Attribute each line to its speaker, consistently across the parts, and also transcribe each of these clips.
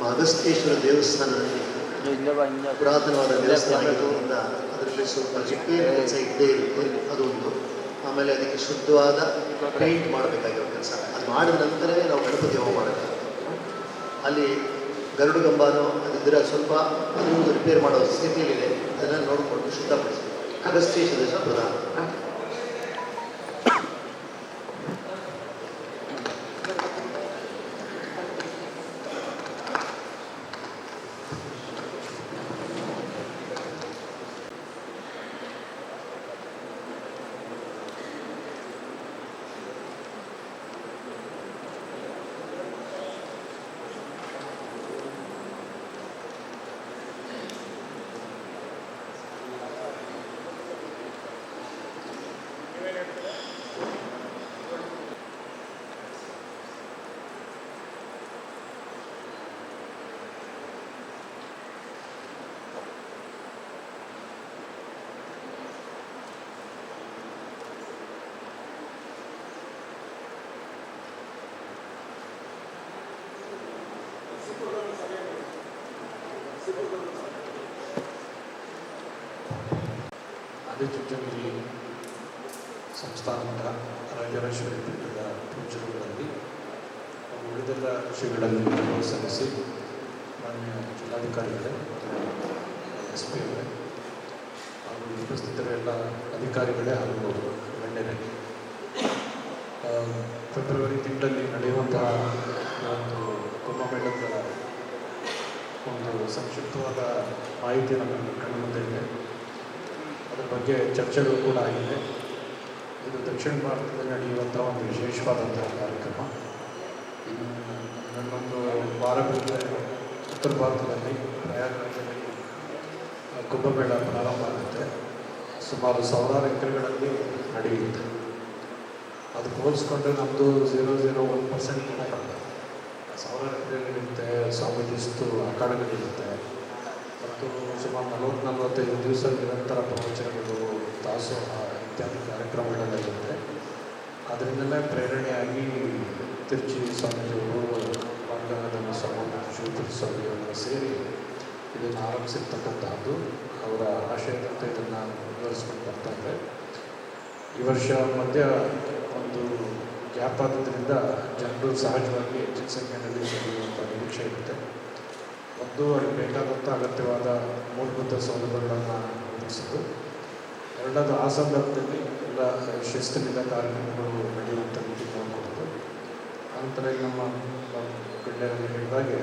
Speaker 1: ಅಗಸ್ತ್ಯೇಶ್ವರ ದೇವಸ್ಥಾನದಲ್ಲಿ ಪುರಾತನವಾದ ದೇವಸ್ಥಾನ ಆಗಿರೋದ್ರಿಂದ ಅದರಲ್ಲಿ ಸ್ವಲ್ಪ ರಿಪೇರಿ ಕೆಲಸ ಇದ್ದೇ ಇರುತ್ತೆ, ಅದೊಂದು. ಆಮೇಲೆ ಅದಕ್ಕೆ ಶುದ್ಧವಾದ ಪೇಂಟ್ ಮಾಡಬೇಕಾಗಿರೋ ಕೆಲಸ, ಅದು ಮಾಡಿದ ನಂತರವೇ ನಾವು ಗಣಪತಿ ಹೋಮ ಮಾಡಬೇಕು. ಅಲ್ಲಿ ಗರುಡು ಗಂಬನೋ ಅದಿದ್ದರೆ ಸ್ವಲ್ಪ ಅದೊಂದು ರಿಪೇರ್ ಮಾಡೋ ಸ್ಥಿತಿಯಲ್ಲಿದೆ, ಅದನ್ನು ನೋಡಿಕೊಂಡು ಶುದ್ಧಪಡಿಸಿ. ಅಗಸ್ತ್ಯೇಶ್ವರ ದೇವಸ್ಥಾನ ಪ್ರಧಾನ.
Speaker 2: ಆದಿಚುಂಚನಗಿರಿ ಸಂಸ್ಥಾನ ಮಠ ರಾಜರಾಜೇಶ್ವರಿ ಪೀಠದ ಪೂಜೆಗಳಲ್ಲಿ ಉಳಿದೆಲ್ಲ ಶ್ರೀಗಳಲ್ಲಿ ಗೌರವ ಸಲ್ಲಿಸಿ ಮಾನ್ಯ ಜಿಲ್ಲಾಧಿಕಾರಿಗಳೇ, SP ಅವರೇ ಹಾಗೂ ಉಪಸ್ಥಿತರೆಲ್ಲ ಅಧಿಕಾರಿಗಳೇ ಹಾಗೂ ಗಣ್ಯರೇ, ಫೆಬ್ರವರಿ ತಿಂಗಳಲ್ಲಿ ನಡೆಯುವಂತಹ ಒಂದು ಕುಂಭಮೇಳದ ಒಂದು ಸಂಕ್ಷಿಪ್ತವಾದ ಮಾಹಿತಿ ನಮ್ಮ ಕಣ್ಣು ಮುಂದೆ ಇದೆ. ಅದರ ಬಗ್ಗೆ ಚರ್ಚೆಗಳು ಕೂಡ ಆಗಿದೆ. ಇದು ದಕ್ಷಿಣ ಭಾರತದಲ್ಲಿ ನಡೆಯುವಂಥ ಒಂದು ವಿಶೇಷವಾದಂತಹ ಕಾರ್ಯಕ್ರಮ. ನನ್ನೊಂದು ವಾರ ಬಿಟ್ಟರೆ ಉತ್ತರ ಭಾರತದಲ್ಲಿ ಪ್ರಯಾಗರಾಜಲ್ಲಿ ಕುಂಭಮೇಳ ಪ್ರಾರಂಭ ಆಗುತ್ತೆ. ಸುಮಾರು 1000 ಎಕರೆಗಳಲ್ಲಿ ನಡೆಯುತ್ತೆ. ಅದಕ್ಕೆ ಹೋಲಿಸ್ಕೊಂಡ್ರೆ ನಮ್ಮದು 0.01% ಕೂಡ ಇಲ್ಲ. 1000 ಎಕರೆಗಳಿರುತ್ತೆ, ಸ್ವಾಮೀಜಿಸ್ತು ಅಖಾಡಗಳಿರುತ್ತೆ ಮತ್ತು ಸುಮಾರು 40-45 ದಿವಸ ನಿರಂತರ ಪ್ರವಚನಗಳು, ದಾಸೋಹ ಇತ್ಯಾದಿ ಕಾರ್ಯಕ್ರಮಗಳಲ್ಲಿರುತ್ತೆ. ಅದರಿಂದಲೇ ಪ್ರೇರಣೆಯಾಗಿ ತಿರುಚಿ ಸ್ವಾಮೀಜಿಯವರು, ವಾಂಗನದ ಸ್ವಾಮಿ, ಶಿವಪುರಿ ಸ್ವಾಮಿಯವರೆಲ್ಲ ಸೇರಿ ಇದನ್ನು ಆರಂಭಿಸಿರ್ತಕ್ಕಂತಹದ್ದು. ಅವರ ಆಶಯದಂತೆ ಇದನ್ನು ಮುಂದುವರಿಸ್ಕೊಂಡು ಬರ್ತಾರೆ. ಈ ವರ್ಷ ಮಧ್ಯ ಒಂದು ಗ್ಯಾಪ್ ಆಗೋದ್ರಿಂದ ಜನರು ಸಹಜವಾಗಿ ಹೆಚ್ಚಿನ ಸಂಖ್ಯೆಯಲ್ಲಿ ಸೇರುವಂಥ ನಿರೀಕ್ಷೆ ಇರುತ್ತೆ. ಒಂದು ಅಲ್ಲಿ ಬೇಕಾದಂಥ ಅಗತ್ಯವಾದ ಮೂಲಭೂತ ಸೌಲಭ್ಯಗಳನ್ನು ಒದಗಿಸೋದು. ಎರಡನೇದು ಆ ಸಂದರ್ಭದಲ್ಲಿ ಎಲ್ಲ ಶಿಸ್ತಿನಿಂದ ಕಾರ್ಯಕ್ರಮಗಳು ನಡೆಯುವಂಥ ರೀತಿ ನೋಡ್ಕೊಡೋದು. ಆನಂತರ ನಮ್ಮ ಗಣ್ಯರಲ್ಲಿ ಹೇಳಿದಾಗೆ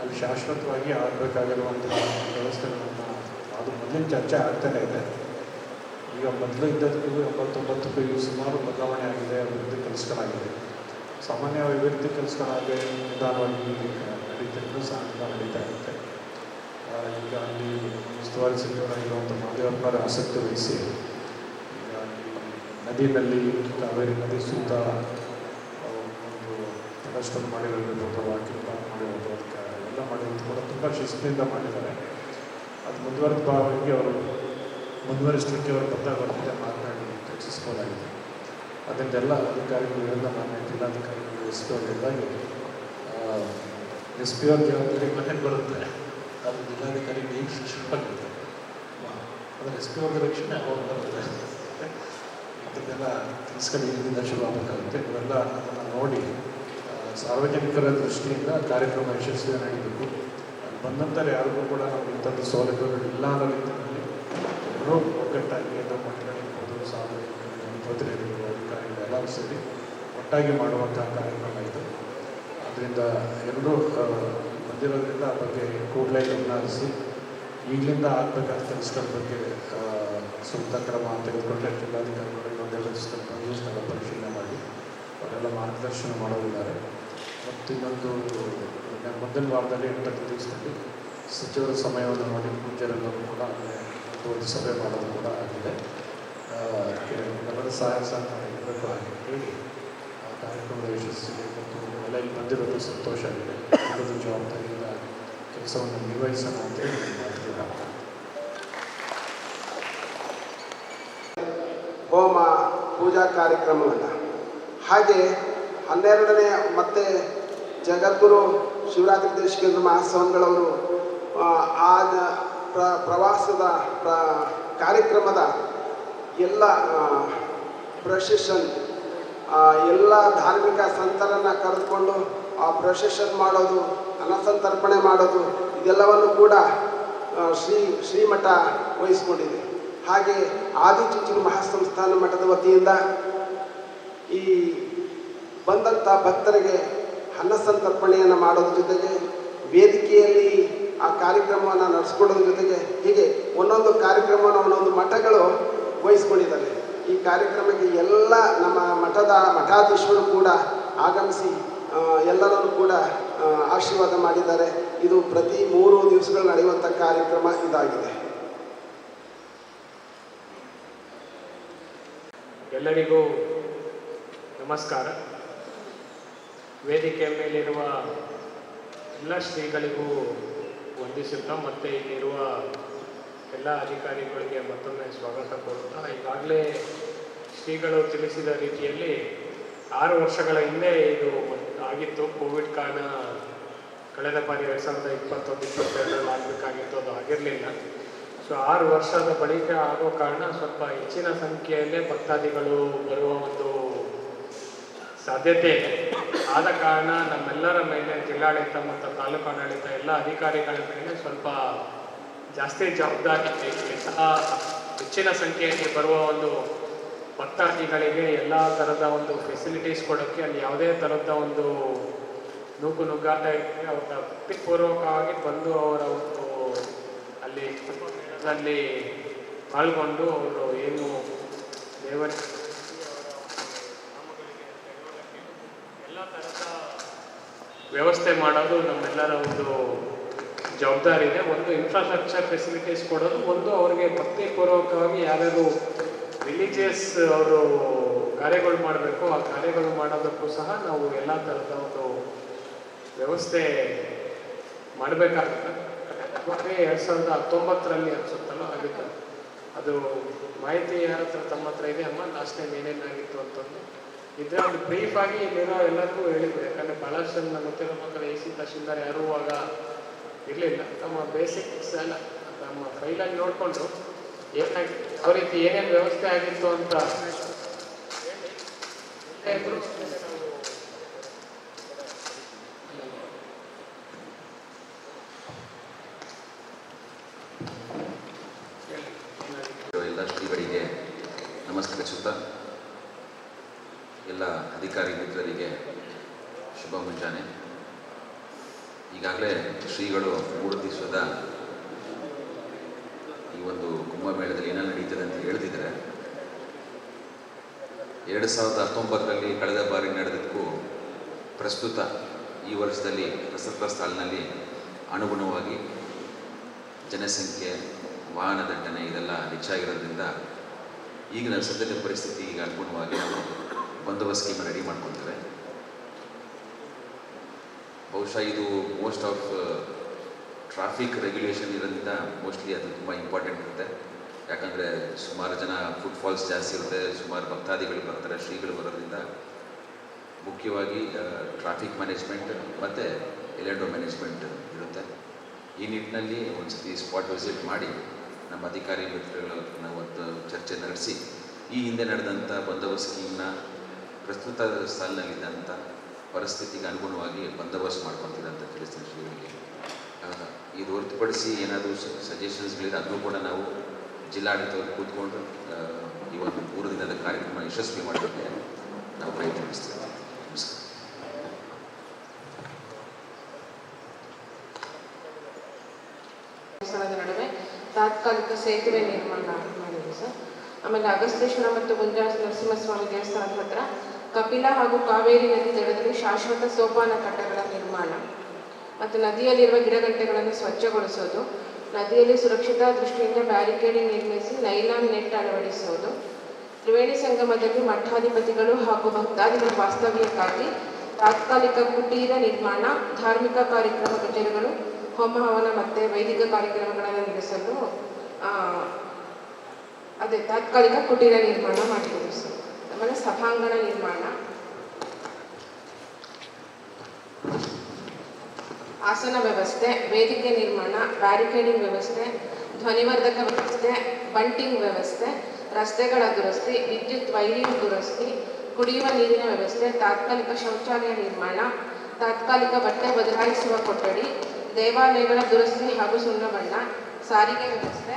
Speaker 2: ಅಲ್ಲಿ ಶಾಶ್ವತವಾಗಿ ಆಗಬೇಕಾಗಿರುವಂಥ ವ್ಯವಸ್ಥೆಗಳನ್ನು ಅದು ಮೊದಲಿನ ಚರ್ಚೆ ಆಗ್ತಾನೇ ಇದೆ. ಈಗ ಮೊದಲು ಇದ್ದದಕ್ಕೂ 89ಕ್ಕೂ ಈಗ ಸುಮಾರು ಬದಲಾವಣೆ ಆಗಿದೆ, ಅಭಿವೃದ್ಧಿ ಕೆಲಸಗಳಾಗಿದೆ. ಸಾಮಾನ್ಯ ಅಭಿವೃದ್ಧಿ ಕೆಲಸಗಳಾಗಿ ನಿಧಾನವಾಗಿ ನಡೀತಿದ್ದು ಸಹ ನಡೀತಾ ಇರುತ್ತೆ. ಈಗ ಅಲ್ಲಿ ಉಸ್ತುವಾರಿ ಸಚಿವರಾಗಿರುವಂಥ ಮಹದೇವಪ್ಪರ ಆಸಕ್ತಿ ವಹಿಸಿ ಈಗ ನದಿಯಲ್ಲಿ ಕಾವೇರಿ ನದಿ ಸುತ್ತ ಒಂದು ಪ್ರದರ್ಶನ ಮಾಡಿರೋದಿರ್ಬೋದು, ವಾಕಿಂಗ್ ಪಾರ್ಕ್ ಮಾಡಿರೋದು, ಅದಕ್ಕೆ ಎಲ್ಲ ಮಾಡಿರೋದು ಕೂಡ ತುಂಬ ಶಿಸ್ತಿನಿಂದ ಮಾಡಿದ್ದಾರೆ. ಅದು ಮುಂದುವರೆದವಾಗಿ ಅವರು ಮುಂದುವರಿಸಲಿಕ್ಕೆ ಅವರು ಬರ್ತಾ ಮಾತನಾಡಿ ಚರ್ಚಿಸ್ಬೋದಾಗಿದೆ. ಅದರಿಂದೆಲ್ಲ ಅಧಿಕಾರಿಗಳಿಂದ ನಾನು ಜಿಲ್ಲಾಧಿಕಾರಿಗಳು SP ಅವರಿದ್ದಾಗಿ SP ಅವ್ರ ಜವಾಬ್ದಾರಿ ಮನೆಗೆ ಬರುತ್ತೆ, ಅದು ಜಿಲ್ಲಾಧಿಕಾರಿಗೆ ಈಗ ಶಿಕ್ಷಕವಾಗಿದೆ. ಅದರ SP ಅವ್ರ ರಕ್ಷಣೆ ಅವ್ರು ಬರುತ್ತೆ. ಇದನ್ನೆಲ್ಲ ಕೆಲಸಗಳು ಇಲ್ಲಿಂದ ಶುರು ಆಗಬೇಕಾಗುತ್ತೆ. ಇವೆಲ್ಲ ಅದನ್ನು ನೋಡಿ ಸಾರ್ವಜನಿಕರ ದೃಷ್ಟಿಯಿಂದ ಕಾರ್ಯಕ್ರಮ ಯಶಸ್ವಿ ನಡೀಬೇಕು. ಅಲ್ಲಿ ಬಂದಂತರ ಯಾರಿಗೂ ಕೂಡ ನಾವು ಇಂಥದ್ದು ಸೌಲಭ್ಯಗಳು ಇಲ್ಲ ಅನ್ನೋ ರೀತಿಯಲ್ಲಿ ಎಲ್ಲರೂ ಒಗ್ಗಟ್ಟಾಗಿ ಎಲ್ಲ ಮಠಗಳಿರ್ಬೋದು, ಸಾರ್ವಜನಿಕರು, ಜನಪ್ರತಿನಿಧಿಗಳು, ಅಧಿಕಾರಿಗಳು ಎಲ್ಲರೂ ಸೇರಿ ಒಟ್ಟಾಗಿ ಮಾಡುವಂತಹ ಕಾರ್ಯಕ್ರಮ ಇದು. ಅದರಿಂದ ಎಲ್ಲರೂ ಬಂದಿರೋದ್ರಿಂದ ಆ ಬಗ್ಗೆ ಕೂಡಲೇ ಗಮನ ಹರಿಸಿ ಈಗಲಿಂದ ಆಗಬೇಕಾದ ಕೆಲಸಗಳ ಬಗ್ಗೆ ಸೂಕ್ತ ಕ್ರಮ ತೆಗೆದುಕೊಂಡ್ರೆ ಜಿಲ್ಲಾಧಿಕಾರಿಗಳಿಗೆ ಒಂದೆರಡು ದಿವಸದಲ್ಲಿ ಬಂದು ಸ್ಥಳ ಪರಿಶೀಲನೆ ಮಾಡಿ ಅವರೆಲ್ಲ ಮಾರ್ಗದರ್ಶನ ಮಾಡೋದಿದ್ದಾರೆ. ಮತ್ತು ಇನ್ನೊಂದು ಮುಂದಿನ ವಾರದಲ್ಲಿ 8 ದಿವಸದಲ್ಲಿ ಸಚಿವರ ಸಮಯವನ್ನು ನೋಡಿ ಪೂಜ್ಯರೆಲ್ಲರೂ ಕೂಡ ಒಂದು ಸಭೆ ಮಾಡೋದು ಕೂಡ ಆಗಿದೆ. ಅದಕ್ಕೆ ಎಲ್ಲರ ಸಹಾಯ ಸಹಕಾರ ಇರಬೇಕು ಹಾಗೆ ಹೇಳಿ ಕಾರ್ಯಕ್ರಮದ ಯಶಸ್ಸಿಗೆ ಮತ್ತು ಎಲ್ಲ ಇಲ್ಲಿ ಬಂದಿರೋದು ಸಂತೋಷ ಆಗಿದೆ. ಎಲ್ಲರೂ ಜವಾಬ್ದಾರಿಯಿಂದ ಕೆಲಸವನ್ನು ನಿರ್ವಹಿಸೋಣ ಅಂತೇಳಿ ಮಾತುಗಳಾಗ್ತದೆ.
Speaker 3: ಹೋಮ ಪೂಜಾ ಕಾರ್ಯಕ್ರಮವನ್ನು ಹಾಗೆ 12ನೇ ಮತ್ತೆ ಜಗದ್ಗುರು ಶಿವರಾತ್ರಿ ದೇಶಿಕೇಂದ್ರ ಮಹಾಸ್ವಾಮಿಗಳವರು ಆ ಪ್ರವಾಸದ ಕಾರ್ಯಕ್ರಮದ ಎಲ್ಲ ಪ್ರೊಸೆಷನ್ ಎಲ್ಲ ಧಾರ್ಮಿಕ ಸಂತರನ್ನು ಕರೆದುಕೊಂಡು ಆ ಪ್ರೊಸೆಷನ್ ಮಾಡೋದು, ಅನ್ನಸಂತರ್ಪಣೆ ಮಾಡೋದು, ಇದೆಲ್ಲವನ್ನು ಕೂಡ ಶ್ರೀಮಠ ವಹಿಸ್ಕೊಂಡಿದೆ. ಹಾಗೆ ಆದಿಚುಂಚನ ಮಹಾಸಂಸ್ಥಾನ ಮಠದ ವತಿಯಿಂದ ಈ ಬಂದಂಥ ಭಕ್ತರಿಗೆ ಅನ್ನಸಂತರ್ಪಣೆಯನ್ನು ಮಾಡೋದ್ರ ಜೊತೆಗೆ ವೇದಿಕೆಯಲ್ಲಿ ಆ ಕಾರ್ಯಕ್ರಮವನ್ನು ನಡೆಸ್ಕೊಡೋದ್ರ ಜೊತೆಗೆ ಹೀಗೆ ಒಂದೊಂದು ಕಾರ್ಯಕ್ರಮವನ್ನು ಒಂದೊಂದು ಮಠಗಳು ವಹಿಸ್ಕೊಂಡಿದ್ದಾರೆ. ಈ ಕಾರ್ಯಕ್ರಮಕ್ಕೆ ಎಲ್ಲ ನಮ್ಮ ಮಠಾಧೀಶರು ಕೂಡ ಆಗಮಿಸಿ ಎಲ್ಲರನ್ನು ಕೂಡ ಆಶೀರ್ವಾದ ಮಾಡಿದ್ದಾರೆ. ಇದು ಪ್ರತಿ 3 ದಿವಸಗಳು ನಡೆಯುವಂಥ ಕಾರ್ಯಕ್ರಮ ಇದಾಗಿದೆ.
Speaker 4: ಎಲ್ಲರಿಗೂ ನಮಸ್ಕಾರ. ವೇದಿಕೆಯ ಮೇಲಿರುವ ಎಲ್ಲ ಶ್ರೀಗಳಿಗೂ ವಂದಿಸುತ್ತಾ ಮತ್ತು ಇಲ್ಲಿರುವ ಎಲ್ಲ ಅಧಿಕಾರಿಗಳಿಗೆ ಮತ್ತೊಮ್ಮೆ ಸ್ವಾಗತ ಕೋರುತ್ತಾ, ಈಗಾಗಲೇ ಶ್ರೀಗಳು ತಿಳಿಸಿದ ರೀತಿಯಲ್ಲಿ 6 ವರ್ಷಗಳ ಹಿಂದೆ ಇದು ಆಗಿತ್ತು. ಕೋವಿಡ್ ಕಾರಣ ಕಳೆದ ಬಾರಿ 2021-22 ಆಗಬೇಕಾಗಿತ್ತು, ಅದು ಆಗಿರಲಿಲ್ಲ. ಸೊ 6 ವರ್ಷದ ಬಳಿಕ ಆಗೋ ಕಾರಣ ಸ್ವಲ್ಪ ಹೆಚ್ಚಿನ ಸಂಖ್ಯೆಯಲ್ಲೇ ಭಕ್ತಾದಿಗಳು ಬರುವ ಒಂದು ಸಾಧ್ಯತೆ ಇದೆ. ಆದ ಕಾರಣ ನಮ್ಮೆಲ್ಲರ ಮೇಲೆ ಜಿಲ್ಲಾಡಳಿತ ಮತ್ತು ತಾಲೂಕು ಆಡಳಿತ ಎಲ್ಲ ಅಧಿಕಾರಿಗಳ ಮೇಲೆ ಸ್ವಲ್ಪ ಜಾಸ್ತಿ ಜವಾಬ್ದಾರಿ ಸಹ ಹೆಚ್ಚಿನ ಸಂಖ್ಯೆಯಲ್ಲಿ ಬರುವ ಒಂದು ಭಕ್ತಾದಿಗಳಿಗೆ ಎಲ್ಲ ಥರದ ಒಂದು ಫೆಸಿಲಿಟೀಸ್ ಕೊಡೋಕ್ಕೆ ಅಲ್ಲಿ ಯಾವುದೇ ಥರದ ಒಂದು ನುಗ್ಗಾಟ ಇರ್ತದೆ. ಅವರ ಭಕ್ತಿಪೂರ್ವಕವಾಗಿ ಬಂದು ಅವರ ಒಂದು ಅಲ್ಲಿ ಪಾಲ್ಗೊಂಡು ಅವರು ಏನು ದೇವರ ಎಲ್ಲ ಥರದ ವ್ಯವಸ್ಥೆ ಮಾಡೋದು ನಮ್ಮೆಲ್ಲರ ಒಂದು ಜವಾಬ್ದಾರಿ ಇದೆ. ಒಂದು ಇನ್ಫ್ರಾಸ್ಟ್ರಕ್ಚರ್ ಫೆಸಿಲಿಟೀಸ್ ಕೊಡೋದು, ಒಂದು ಅವರಿಗೆ ಭಕ್ತಿಪೂರ್ವಕವಾಗಿ ಯಾವ್ಯಾವ ರಿಲಿಜಿಯಸ್ ಅವರು ಕಾರ್ಯಗಳು ಮಾಡಬೇಕು ಆ ಕಾರ್ಯಗಳು ಮಾಡೋದಕ್ಕೂ ಸಹ ನಾವು ಎಲ್ಲ ಥರದ ಒಂದು ವ್ಯವಸ್ಥೆ ಮಾಡಬೇಕಾಗುತ್ತೆ. 2019ರಲ್ಲಿ ಅನಿಸುತ್ತಲ್ಲ ಆಗಿತ್ತು. ಅದು ಮಾಹಿತಿ ಯಾರ ಹತ್ರ ತಮ್ಮ ಹತ್ರ ಇದೆ ಅಮ್ಮ, ಲಾಸ್ಟ್ ಟೈಮ್ ಏನೇನಾಗಿತ್ತು ಅಂತಂದು ಇದ್ರೆ ಒಂದು ಬ್ರೀಫ್ ಆಗಿ ಇಲ್ಲಿರೋ ಎಲ್ಲರಿಗೂ ಹೇಳಿದ್ರು. ಯಾಕಂದರೆ ಭಾಳಷ್ಟು ಜನ ಗೊತ್ತಿರೋ ಮಕ್ಕಳು AC ತಹಶೀಲ್ದಾರ್ ಯಾರೂ ಆಗ ಇರಲಿಲ್ಲ. ತಮ್ಮ ಬೇಸಿಕ್ಸ್ ಎಲ್ಲ ನಮ್ಮ ಫೈಲಲ್ಲಿ ನೋಡಿಕೊಂಡು ಏನಾಗಿತ್ತು, ಯಾವ ರೀತಿ ಏನೇನು ವ್ಯವಸ್ಥೆ ಆಗಿತ್ತು ಅಂತ
Speaker 5: ಎಲ್ಲ ಶ್ರೀಗಳಿಗೆ ನಮಸ್ಕರಿಸುತ್ತಾ ಎಲ್ಲ ಅಧಿಕಾರಿ ಮಿತ್ರರಿಗೆ ಶುಭ ಮುಂಜಾನೆ. ಈಗಾಗಲೇ ಶ್ರೀಗಳು 3 ದಿವಸದ ಈ ಒಂದು ಕುಂಭಮೇಳದಲ್ಲಿ ಏನೆಲ್ಲ ನಡೀತದೆ ಅಂತ ಹೇಳ್ತಿದ್ದಾರೆ. 2019ರಲ್ಲಿ ಕಳೆದ ಬಾರಿ ನಡೆದಕ್ಕೂ ಪ್ರಸ್ತುತ ಈ ವರ್ಷದಲ್ಲಿ ಪ್ರಸಕ್ತ ಸಾಲಿನಲ್ಲಿ ಅನುಗುಣವಾಗಿ ಜನಸಂಖ್ಯೆ, ವಾಹನ ದಟ್ಟಣೆ ಇದೆಲ್ಲ ಹೆಚ್ಚಾಗಿರೋದ್ರಿಂದ ಈಗಿನ ಸದ್ಯದ ಪರಿಸ್ಥಿತಿಗೆ ಅನುಗುಣವಾಗಿ ನಾವು ಬಂದೋಬಸ್ತ್ ಸ್ಕೀಮ್ ರೆಡಿ ಮಾಡ್ಕೊಳ್ತೇವೆ. ಬಹುಶಃ ಇದು ಮೋಸ್ಟ್ ಆಫ್ ಟ್ರಾಫಿಕ್ ರೆಗ್ಯುಲೇಷನ್ ಇರೋದ್ರಿಂದ ಮೋಸ್ಟ್ಲಿ ಅದು ತುಂಬ ಇಂಪಾರ್ಟೆಂಟ್ ಇರುತ್ತೆ. ಯಾಕಂದರೆ ಸುಮಾರು ಜನ ಫುಟ್ಫಾಲ್ಸ್ ಜಾಸ್ತಿ ಇರುತ್ತೆ, ಸುಮಾರು ಭಕ್ತಾದಿಗಳು ಬರ್ತಾರೆ, ಶ್ರೀಗಳು ಬರೋದ್ರಿಂದ ಮುಖ್ಯವಾಗಿ ಟ್ರಾಫಿಕ್ ಮ್ಯಾನೇಜ್ಮೆಂಟ್ ಮತ್ತು ಎಲೆಂಡೋ ಮ್ಯಾನೇಜ್ಮೆಂಟ್ ಇರುತ್ತೆ. ಈ ನಿಟ್ಟಿನಲ್ಲಿ ಒಂದು ಸತಿ ಸ್ಪಾಟ್ ವಿಸಿಟ್ ಮಾಡಿ ನಮ್ಮ ಅಧಿಕಾರಿ ಮಿತ್ರಗಳು ನಾವು ಒಂದು ಚರ್ಚೆ ನಡೆಸಿ ಈ ಹಿಂದೆ ನಡೆದಂಥ ಬಂದೋಬಸ್ತ್ ಸ್ಕೀಮ್ನ ಪ್ರಸ್ತುತ ಸಾಲಿನಲ್ಲಿದ್ದಂಥ ಪರಿಸ್ಥಿತಿಗೆ ಅನುಗುಣವಾಗಿ ಬಂದೋಬಸ್ತ್ ಮಾಡ್ಕೊತೀರ ಅಂತ ತಿಳಿಸ್ತೀನಿ ಶ್ರೀಗಳಿಗೆ. ಇದು ಹೊರತುಪಡಿಸಿ ಏನಾದರೂ ಸಜೆಷನ್ಸ್ಗಳಿದೆ ಅದನ್ನು ಕೂಡ ನಾವು ಜಿಲ್ಲಾಡಳಿತವರು ಕೂತ್ಕೊಂಡು ಈ ಒಂದು 3 ದಿನದ ಕಾರ್ಯಕ್ರಮ ಯಶಸ್ವಿ ಮಾಡೋಕ್ಕೆ ನಾವು ಪ್ರಯತ್ನಿಸ್ತೀವಿ. ನಮಸ್ಕಾರ.
Speaker 6: ನಡುವೆ ತಾತ್ಕಾಲಿಕ ಸೇತುವೆ ನಿರ್ಮಾಣ ಮಾಡಿದೆ ಸರ್. ಆಮೇಲೆ ಅಗಸ್ತೇಶ್ವರ ಮತ್ತು ಗುಂಜಾಳ ನರಸಿಂಹಸ್ವಾಮಿ ದೇವಸ್ಥಾನದ ಹತ್ರ ಕಪಿಲ ಹಾಗೂ ಕಾವೇರಿ ನದಿ ದಡದಲ್ಲಿ ಶಾಶ್ವತ ಸೋಪಾನ ಕಟ್ಟಗಳ ನಿರ್ಮಾಣ ಮತ್ತು ನದಿಯಲ್ಲಿರುವ ಗಿಡಗಂಟೆಗಳನ್ನು ಸ್ವಚ್ಛಗೊಳಿಸೋದು, ನದಿಯಲ್ಲಿ ಸುರಕ್ಷತಾ ದೃಷ್ಟಿಯಿಂದ ಬ್ಯಾರಿಕೇಡಿಂಗ್ ನಿರ್ಮಿಸಿ ನೈಲಾನ್ ನೆಟ್ ಅಳವಡಿಸುವುದು, ತ್ರಿವೇಣಿ ಸಂಗಮದಲ್ಲಿ ಮಠಾಧಿಪತಿಗಳು ಹಾಗೂ ಭಕ್ತಾದಿಗಳ ವಾಸ್ತವ್ಯಕ್ಕಾಗಿ ತಾತ್ಕಾಲಿಕ ಕುಟೀರ ನಿರ್ಮಾಣ, ಧಾರ್ಮಿಕ ಕಾರ್ಯಕ್ರಮ ಕಚೇರಿಗಳು, ಹೋಮ ಹವನ ಮತ್ತು ವೈದಿಕ ಕಾರ್ಯಕ್ರಮಗಳನ್ನು ನಡೆಸಲು ಅದೇ ತಾತ್ಕಾಲಿಕ ಕುಟೀರ ನಿರ್ಮಾಣ ಮಾಡಿರೋದು ಸರ್. ಆಮೇಲೆ ಸಭಾಂಗಣ ನಿರ್ಮಾಣ ಆಸನ ವ್ಯವಸ್ಥೆ, ವೇದಿಕೆ ನಿರ್ಮಾಣ, ಬ್ಯಾರಿಕೇಡಿಂಗ್ ವ್ಯವಸ್ಥೆ, ಧ್ವನಿವರ್ಧಕ ವ್ಯವಸ್ಥೆ, ಬಂಟಿಂಗ್ ವ್ಯವಸ್ಥೆ, ರಸ್ತೆಗಳ ದುರಸ್ತಿ, ವಿದ್ಯುತ್ ವೈರಿಂಗ್ ದುರಸ್ತಿ, ಕುಡಿಯುವ ನೀರಿನ ವ್ಯವಸ್ಥೆ, ತಾತ್ಕಾಲಿಕ ಶೌಚಾಲಯ ನಿರ್ಮಾಣ, ತಾತ್ಕಾಲಿಕ ಬಟ್ಟೆ ಬದಲಾಯಿಸುವ ಕೊಠಡಿ, ದೇವಾಲಯಗಳ ದುರಸ್ತಿ ಹಾಗೂ ಸುಣ್ಣ ಬಣ್ಣ, ಸಾರಿಗೆ ವ್ಯವಸ್ಥೆ,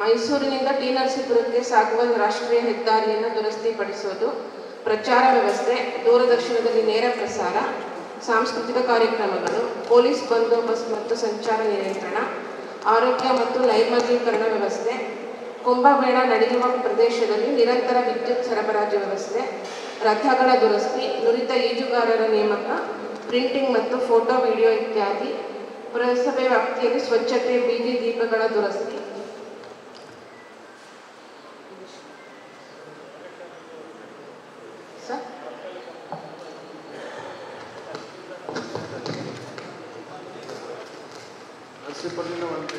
Speaker 6: ಮೈಸೂರಿನಿಂದ ಟಿ ನರಸೀಪುರಕ್ಕೆ ಸಾಗುವ ರಾಷ್ಟ್ರೀಯ ಹೆದ್ದಾರಿಯನ್ನು ದುರಸ್ತಿಪಡಿಸೋದು, ಪ್ರಚಾರ ವ್ಯವಸ್ಥೆ, ದೂರದರ್ಶನದಲ್ಲಿ ನೇರ ಪ್ರಸಾರ, ಸಾಂಸ್ಕೃತಿಕ ಕಾರ್ಯಕ್ರಮಗಳು, ಪೊಲೀಸ್ ಬಂದೋಬಸ್ತ್ ಮತ್ತು ಸಂಚಾರ ನಿಯಂತ್ರಣ, ಆರೋಗ್ಯ ಮತ್ತು ನೈರ್ಮಲ್ಯೀಕರಣ ವ್ಯವಸ್ಥೆ, ಕುಂಭಮೇಳ ನಡೆಯುವ ಪ್ರದೇಶದಲ್ಲಿ ನಿರಂತರ ವಿದ್ಯುತ್ ಸರಬರಾಜು ವ್ಯವಸ್ಥೆ, ರಥಗಳ ದುರಸ್ತಿ, ನುರಿತ ಈಜುಗಾರರ ನೇಮಕ, ಪ್ರಿಂಟಿಂಗ್ ಮತ್ತು ಫೋಟೋ ವಿಡಿಯೋ ಇತ್ಯಾದಿ, ಪುರಸಭೆ ವ್ಯಾಪ್ತಿಯಲ್ಲಿ ಸ್ವಚ್ಛತೆ, ಬೀದಿ ದೀಪಗಳ ದುರಸ್ತಿ. ಸರ್
Speaker 1: ನರಸೀಪುರದಿಂದ ಒಂದು